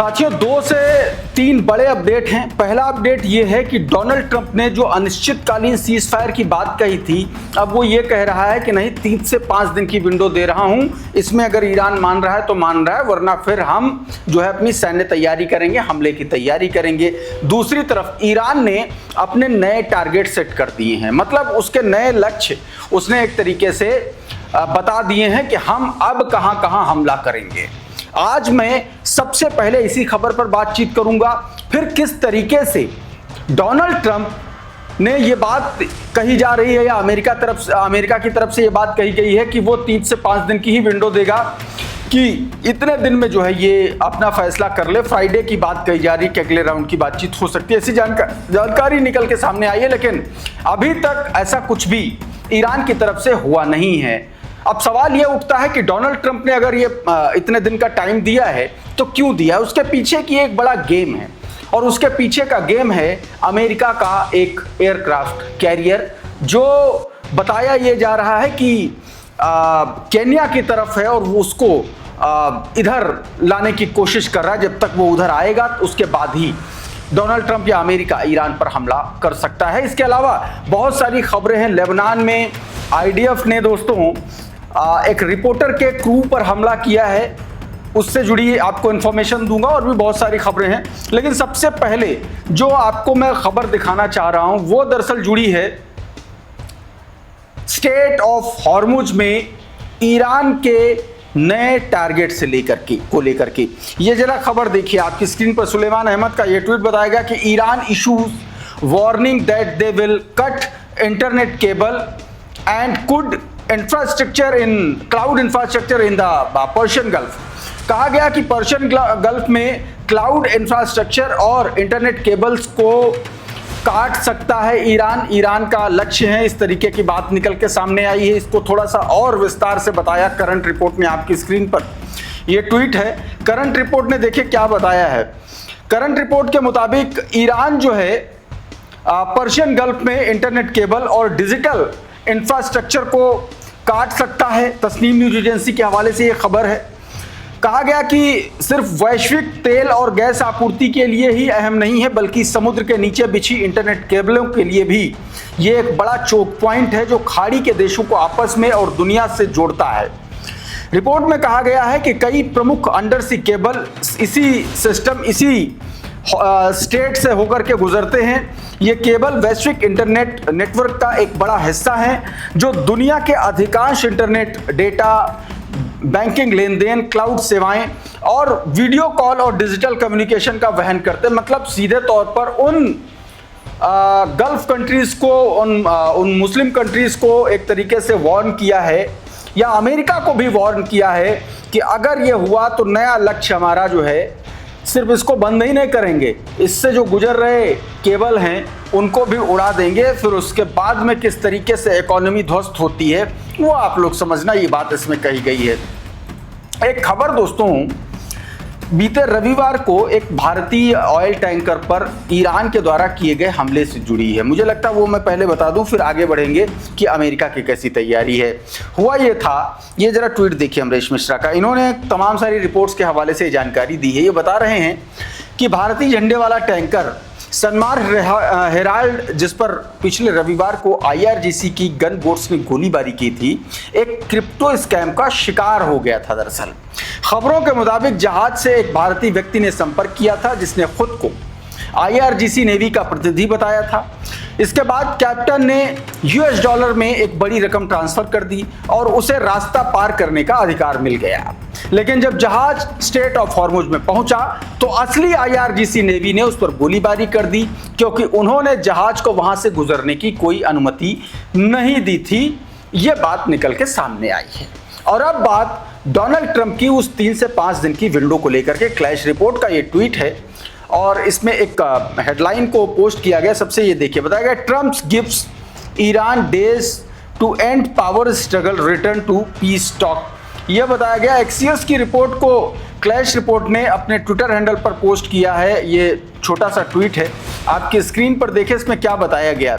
साथियों, 2 से 3 बड़े अपडेट हैं। पहला अपडेट ये है कि डोनाल्ड ट्रंप ने जो अनिश्चितकालीन सीज फायर की बात कही थी, अब वो ये कह रहा है कि नहीं, 3 से 5 दिन की विंडो दे रहा हूं, इसमें अगर ईरान मान रहा है तो मान रहा है, वरना फिर हम जो है अपनी सैन्य तैयारी करेंगे, हमले की तैयारी करेंगे। दूसरी तरफ ईरान ने अपने नए टारगेट सेट कर दिए हैं, मतलब उसके नए लक्ष्य उसने एक तरीके से बता दिए हैं कि हम अब कहां कहां हमला करेंगे। आज मैं सबसे पहले इसी खबर पर बातचीत करूंगा, फिर किस तरीके से डोनाल्ड ट्रंप ने ये बात कही जा रही है या अमेरिका की तरफ से ये बात कही गई है कि वो 3 से 5 दिन की ही विंडो देगा, कि इतने दिन में जो है ये अपना फैसला कर ले। फ्राइडे की बात कही जा रही है कि अगले राउंड की बातचीत हो सकती है, ऐसी जानकारी निकल के सामने आई है, लेकिन अभी तक ऐसा कुछ भी ईरान की तरफ से हुआ नहीं है। अब सवाल यह उठता है कि डोनाल्ड ट्रंप ने अगर ये इतने दिन का टाइम दिया है तो क्यों दिया है? उसके पीछे की एक बड़ा गेम है, और उसके पीछे का गेम है अमेरिका का एक एयरक्राफ्ट कैरियर, जो बताया ये जा रहा है कि केन्या की तरफ है और वो उसको इधर लाने की कोशिश कर रहा है। जब तक वो उधर आएगा तो उसके बाद ही डोनाल्ड ट्रंप या अमेरिका ईरान पर हमला कर सकता है। इसके अलावा बहुत सारी खबरें हैं। लेबनान में आईडीएफ ने दोस्तों एक रिपोर्टर के क्रू पर हमला किया है, उससे जुड़ी आपको इन्फॉर्मेशन दूंगा, और भी बहुत सारी खबरें हैं। लेकिन सबसे पहले जो आपको मैं खबर दिखाना चाह रहा हूं वो दरअसल जुड़ी है स्टेट ऑफ हॉर्मुज में ईरान के नए टारगेट से लेकर के ये जरा खबर देखिए आपकी स्क्रीन पर। सुलेमान अहमद का ये ट्वीट बताया गया कि Iran issues warning that they will cut internet cable and could cloud infrastructure in the Persian gulf. कहा गया कि पर्शियन गल्फ में क्लाउड इंफ्रास्ट्रक्चर और इंटरनेट केबल्स को काट सकता है ईरान का लक्ष्य है। इस तरीके की बात निकल के सामने आई है। इसको थोड़ा सा और विस्तार से बताया करंट रिपोर्ट में, आपकी स्क्रीन पर यह ट्वीट है। करंट रिपोर्ट ने देखिए क्या बताया है। करंट रिपोर्ट के मुताबिक ईरान जो है पर्शियन गल्फ में इंटरनेट केबल और डिजिटल इंफ्रास्ट्रक्चर को काट सकता है। तस्नीम न्यूज एजेंसी के हवाले से यह खबर है। कहा गया कि सिर्फ वैश्विक तेल और गैस आपूर्ति के लिए ही अहम नहीं है, बल्कि समुद्र के नीचे बिछी इंटरनेट केबलों के लिए भी ये एक बड़ा चोक पॉइंट है जो खाड़ी के देशों को आपस में और दुनिया से जोड़ता है। रिपोर्ट में कहा गया है कि कई प्रमुख अंडर सी केबल इसी स्टेट से होकर के गुजरते हैं। ये केबल वैश्विक इंटरनेट नेटवर्क का एक बड़ा हिस्सा है जो दुनिया के अधिकांश इंटरनेट डेटा, बैंकिंग लेन देन, क्लाउड सेवाएं और वीडियो कॉल और डिजिटल कम्युनिकेशन का वहन करते हैं। मतलब सीधे तौर पर उन गल्फ कंट्रीज को, उन मुस्लिम कंट्रीज को एक तरीके से वार्न किया है, या अमेरिका को भी वार्न किया है कि अगर ये हुआ तो नया लक्ष्य हमारा जो है, सिर्फ इसको बंद ही नहीं करेंगे, इससे जो गुजर रहे केबल हैं उनको भी उड़ा देंगे। फिर उसके बाद में किस तरीके से इकोनॉमी ध्वस्त होती है वो आप लोग समझना, ये बात इसमें कही गई है। एक खबर दोस्तों, बीते रविवार को एक भारतीय ऑयल टैंकर पर ईरान के द्वारा किए गए हमले से जुड़ी है। मुझे लगता है वो मैं पहले बता दूं, फिर आगे बढ़ेंगे कि अमेरिका की कैसी तैयारी है। हुआ ये था, ये जरा ट्वीट देखिए अमरीश मिश्रा का। इन्होंने तमाम सारी रिपोर्ट्स के हवाले से जानकारी दी है। ये बता रहे हैं कि भारतीय झंडे वाला टैंकर सनमार हेराल्ड, जिस पर पिछले रविवार को आईआरजीसी की गन बोट्स ने गोलीबारी की थी, एक क्रिप्टो स्कैम का शिकार हो गया था। दरअसल खबरों के मुताबिक जहाज से एक भारतीय व्यक्ति ने संपर्क किया था जिसने खुद को आईआरजीसी नेवी का प्रतिनिधि बताया था। इसके बाद कैप्टन ने $US में एक बड़ी रकम ट्रांसफर कर दी और उसे रास्ता पार करने का अधिकार मिल गया। लेकिन जब जहाज स्टेट ऑफ हॉर्मुज में पहुंचा तो असली आईआरजीसी नेवी ने उस पर गोलीबारी कर दी, क्योंकि उन्होंने जहाज को वहां से गुजरने की कोई अनुमति नहीं दी थी। यह बात निकल के सामने आई है। और अब बात डोनाल्ड ट्रंप की उस 3 से 5 दिन की विंडो को लेकर के। क्लैश रिपोर्ट का ये ट्वीट है और इसमें एक हेडलाइन को पोस्ट किया गया। सबसे ये देखिए, बताया गया Trump gives Iran days to end power struggle return to peace talk. यह बताया गया। एक्सियस की रिपोर्ट को क्लैश रिपोर्ट ने अपने ट्विटर हैंडल पर पोस्ट किया है। ये छोटा सा ट्वीट है, आपकी स्क्रीन पर देखिए। इसमें क्या बताया गया,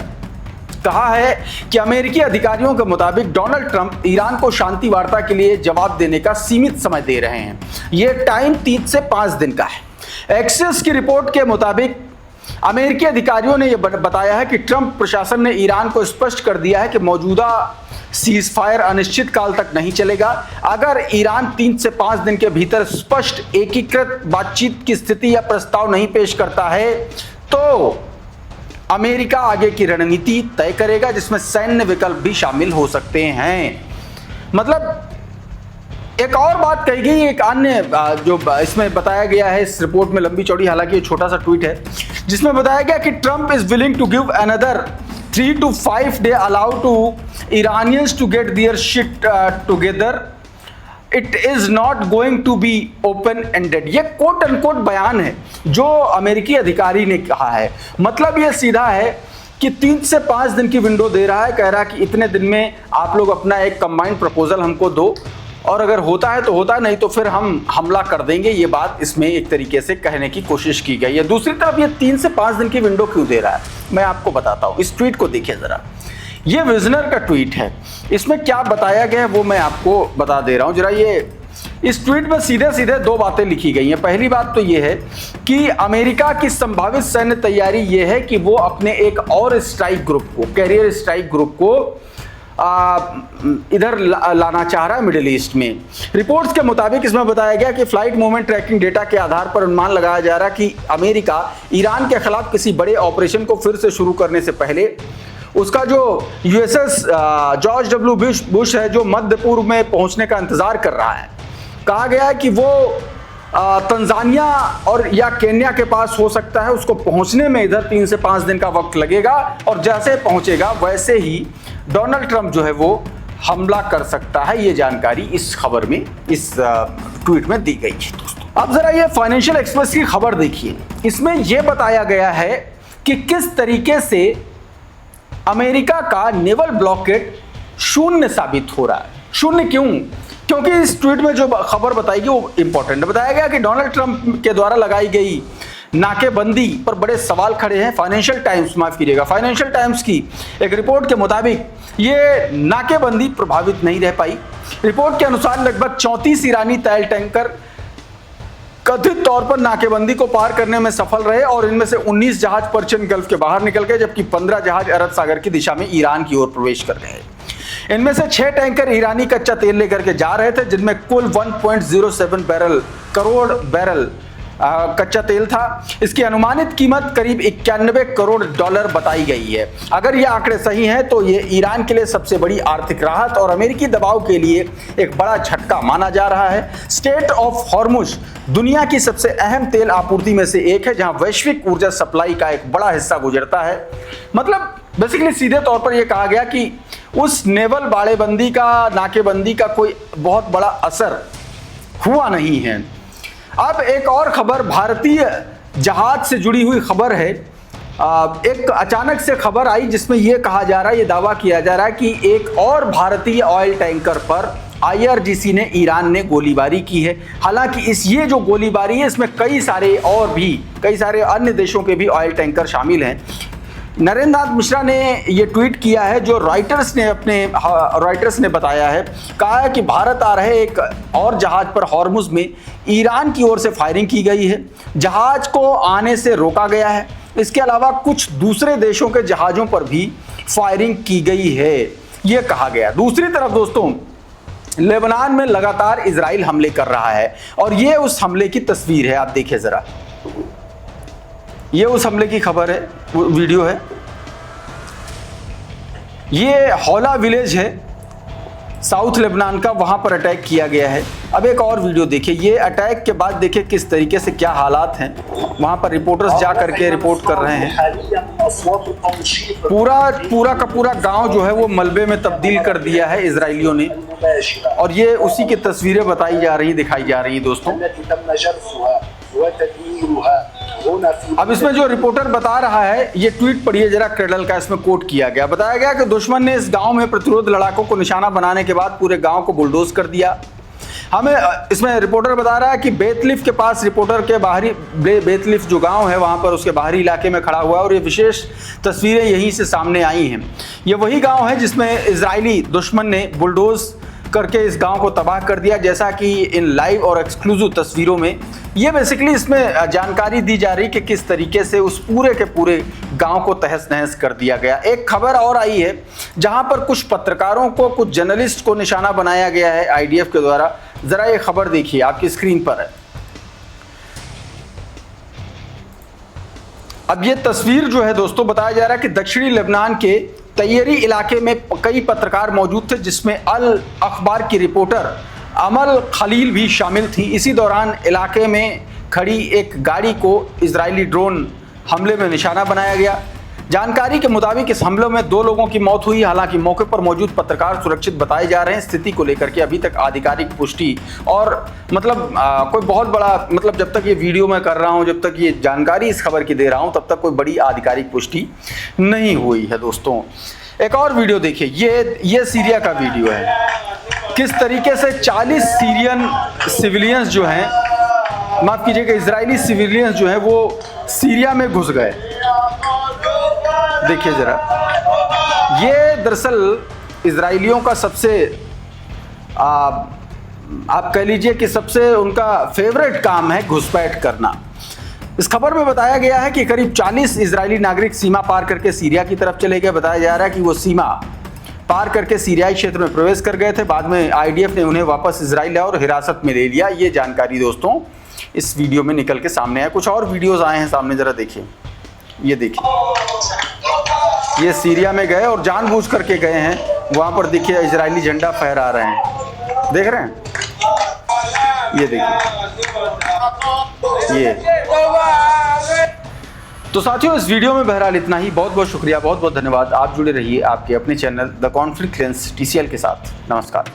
कहा है कि अमेरिकी अधिकारियों के मुताबिक डोनाल्ड ट्रंप ईरान को शांति वार्ता के लिए जवाब देने का सीमित समय दे रहे हैं। यह टाइम 3 से 5 दिन का है। एक्सिस की रिपोर्ट के मुताबिक अमेरिकी अधिकारियों ने यह बताया है कि ट्रंप प्रशासन ने ईरान को स्पष्ट कर दिया है कि मौजूदा सीज फायर अनिश्चित काल तक नहीं चलेगा। अगर ईरान 3 से 5 दिन के भीतर स्पष्ट एकीकृत बातचीत की स्थिति या प्रस्ताव नहीं पेश करता है तो अमेरिका आगे की रणनीति तय करेगा, जिसमें सैन्य विकल्प भी शामिल हो सकते हैं। मतलब एक और बात कही गई, एक अन्य जो इसमें बताया गया है इस रिपोर्ट में, लंबी चौड़ी हालांकि ये छोटा सा ट्वीट है, जिसमें बताया गया कि Trump is willing to give another 3 to 5 day allow to Iranians to get their shit together. It is not going to be open ended. ये कोट अनकोट बयान है जो अमेरिकी अधिकारी ने कहा है। मतलब ये सीधा है कि 3 से 5 दिन की विंडो दे रहा है, कह रहा है कि इतने दिन में आप लोग अपना एक कंबाइंड प्रपोजल हमको दो, और अगर होता है तो होता है, नहीं तो फिर हम हमला कर देंगे। ये बात इसमें एक तरीके से कहने की कोशिश की गई है। दूसरी तरफ ये 3 से 5 दिन की विंडो क्यों दे रहा है, मैं आपको बताता हूँ। इस ट्वीट को देखिए जरा, ये विजनर का ट्वीट है। इसमें क्या बताया गया है वो मैं आपको बता दे रहा हूँ जरा। ये इस ट्वीट में सीधे सीधे 2 बातें लिखी गई हैं। पहली बात तो ये है कि अमेरिका की संभावित सैन्य तैयारी ये है कि वो अपने एक और स्ट्राइक ग्रुप को, कैरियर स्ट्राइक ग्रुप को इधर लाना चाह रहा है मिडिल ईस्ट में। रिपोर्ट्स के मुताबिक इसमें बताया गया कि फ्लाइट मूवमेंट ट्रैकिंग डेटा के आधार पर अनुमान लगाया जा रहा है कि अमेरिका ईरान के खिलाफ किसी बड़े ऑपरेशन को फिर से शुरू करने से पहले उसका जो यूएसएस जॉर्ज डब्ल्यू बुश है, जो मध्य पूर्व में पहुंचने का इंतजार कर रहा है। कहा गया है कि वो तंजानिया और या केन्या के पास हो सकता है, उसको पहुंचने में इधर 3 से 5 दिन का वक्त लगेगा, और जैसे पहुंचेगा वैसे ही डोनाल्ड ट्रंप जो है वो हमला कर सकता है। ये जानकारी इस खबर में, इस ट्वीट में दी गई है दोस्तों। अब जरा ये फाइनेंशियल एक्सप्रेस की खबर देखिए। इसमें यह बताया गया है कि किस तरीके से अमेरिका का नेवल ब्लॉकेड शून्य साबित हो रहा है। शून्य क्यों? क्योंकि इस ट्वीट में जो खबर बताई गई वो इंपॉर्टेंट बताया गया कि डोनाल्ड ट्रंप के द्वारा लगाई गई नाकेबंदी पर बड़े सवाल खड़े हैं। फाइनेंशियल टाइम्स, माफ कीजिएगा, फाइनेंशियल टाइम्स की एक रिपोर्ट के मुताबिक ये नाकेबंदी प्रभावित नहीं रह पाई। रिपोर्ट के अनुसार लगभग 34 ईरानी तेल टैंकर कथित तौर पर नाकेबंदी को पार करने में सफल रहे, और इनमें से 19 जहाज पर्शियन गल्फ के बाहर निकल गए, जबकि 15 जहाज अरब सागर की दिशा में ईरान की ओर प्रवेश कर गए। इनमें से 6 टैंकर ईरानी कच्चा तेल लेकर के जा रहे थे, जिनमें कुल 1.07 करोड़ बैरल कच्चा तेल था। इसकी अनुमानित कीमत करीब 91 करोड़ डॉलर बताई गई है। अगर ये आंकड़े सही हैं तो ये ईरान के लिए सबसे बड़ी आर्थिक राहत और अमेरिकी दबाव के लिए एक बड़ा झटका माना जा रहा है। स्ट्रेट ऑफ हॉर्मुज दुनिया की सबसे अहम तेल आपूर्ति में से एक है, जहां वैश्विक ऊर्जा सप्लाई का एक बड़ा हिस्सा गुजरता है। मतलब बेसिकली सीधे तौर पर यह कहा गया कि उस नेवल बाड़ेबंदी का, नाकेबंदी का कोई बहुत बड़ा असर हुआ नहीं है। अब एक और खबर भारतीय जहाज से जुड़ी हुई खबर है। एक अचानक से खबर आई जिसमें यह कहा जा रहा है, यह दावा किया जा रहा है कि एक और भारतीय ऑयल टैंकर पर IRGC ने, ईरान ने गोलीबारी की है। हालांकि ये जो गोलीबारी है इसमें कई सारे अन्य देशों के भी ऑयल टैंकर शामिल हैं। नरेंद्र नाथ मिश्रा ने ये ट्वीट किया है, जो रॉयटर्स ने बताया है। कहा है कि भारत आ रहे एक और जहाज पर हॉर्मुज में ईरान की ओर से फायरिंग की गई है। जहाज को आने से रोका गया है। इसके अलावा कुछ दूसरे देशों के जहाज़ों पर भी फायरिंग की गई है, ये कहा गया। दूसरी तरफ दोस्तों, लेबनान में लगातार इजराइल हमले कर रहा है, और ये उस हमले की तस्वीर है। आप देखिए जरा, ये उस हमले की खबर है, वीडियो है। ये हौला विलेज है साउथ लेबनान का, वहां पर अटैक किया गया है। अब एक और वीडियो देखिए। ये अटैक के बाद देखिए किस तरीके से क्या हालात हैं। वहां पर रिपोर्टर्स जा करके रिपोर्ट कर रहे हैं। पूरा का पूरा गांव जो है वो मलबे में तब्दील कर दिया है इजरायलियों ने, और ये उसी की तस्वीरें बताई जा रही, दिखाई जा रही दोस्तों। अब इसमें जो रिपोर्टर बता रहा है, ये ट्वीट पढ़िए जरा क्रेडल का, इसमें कोट किया गया। बताया गया कि दुश्मन ने इस गांव में प्रतिरोध लड़ाकों को निशाना बनाने के बाद पूरे गांव को बुलडोज कर दिया। हमें इसमें रिपोर्टर बता रहा है कि बेतलिफ के पास, रिपोर्टर के बाहरी बेतलिफ जो गांव है वहां पर उसके बाहरी इलाके में खड़ा हुआ है, और ये विशेष तस्वीरें यहीं से सामने आई हैं। ये वही गांव है जिसमें इजरायली दुश्मन ने बुलडोज करके इस गांव को तबाह कर दिया, जैसा कि इन लाइव और एक्सक्लूसिव तस्वीरों में ये बेसिकली इसमें जानकारी दी जा रही कि किस तरीके से उस पूरे के पूरे गांव को तहस नहस कर दिया गया। एक खबर और आई है जहां पर कुछ पत्रकारों को, कुछ जर्नलिस्ट को निशाना बनाया गया है आईडीएफ के द्वारा। जरा ये खबर देखिए, आपकी स्क्रीन पर है। अब ये तस्वीर जो है दोस्तों, बताया जा रहा है कि दक्षिणी लेबनान के तैयरी इलाके में कई पत्रकार मौजूद थे, जिसमें अल अखबार की रिपोर्टर अमल खलील भी शामिल थी। इसी दौरान इलाके में खड़ी एक गाड़ी को इजरायली ड्रोन हमले में निशाना बनाया गया। जानकारी के मुताबिक इस हमले में 2 लोगों की मौत हुई। हालांकि मौके पर मौजूद पत्रकार सुरक्षित बताए जा रहे हैं। स्थिति को लेकर के अभी तक आधिकारिक पुष्टि और कोई बहुत बड़ा जब तक ये वीडियो मैं कर रहा हूं, जब तक ये जानकारी इस खबर की दे रहा हूं, तब तक कोई बड़ी आधिकारिक पुष्टि नहीं हुई है। दोस्तों एक और वीडियो देखिए, ये सीरिया का वीडियो है। किस तरीके से 40 सीरियन सिविलियंस जो हैं, माफ कीजिएगा, इजरायली सिविलियंस जो हैं वो सीरिया में घुस गए। देखिए जरा, ये दरअसल इजरायलियों का सबसे आप कह लीजिए कि सबसे उनका फेवरेट काम है घुसपैठ करना। इस खबर में बताया गया है कि करीब 40 इजरायली नागरिक सीमा पार करके सीरिया की तरफ चले गए। बताया जा रहा है कि वो सीमा पार करके सीरियाई क्षेत्र में प्रवेश कर गए थे। बाद में आईडीएफ ने उन्हें वापस इजराइल और हिरासत में ले लिया। ये जानकारी दोस्तों इस वीडियो में निकल के सामने है। कुछ और वीडियोस आए हैं सामने, जरा देखिए। ये देखिए, ये सीरिया में गए और जानबूझ करके गए हैं। वहां पर देखिए इजरायली झंडा फहरा रहे हैं, देख रहे हैं? ये देखिए, ये तो साथियों इस वीडियो में बहरहाल इतना ही। बहुत बहुत शुक्रिया, बहुत बहुत धन्यवाद। आप जुड़े रहिए आपके अपने channel the conflict lens TCL के साथ। नमस्कार।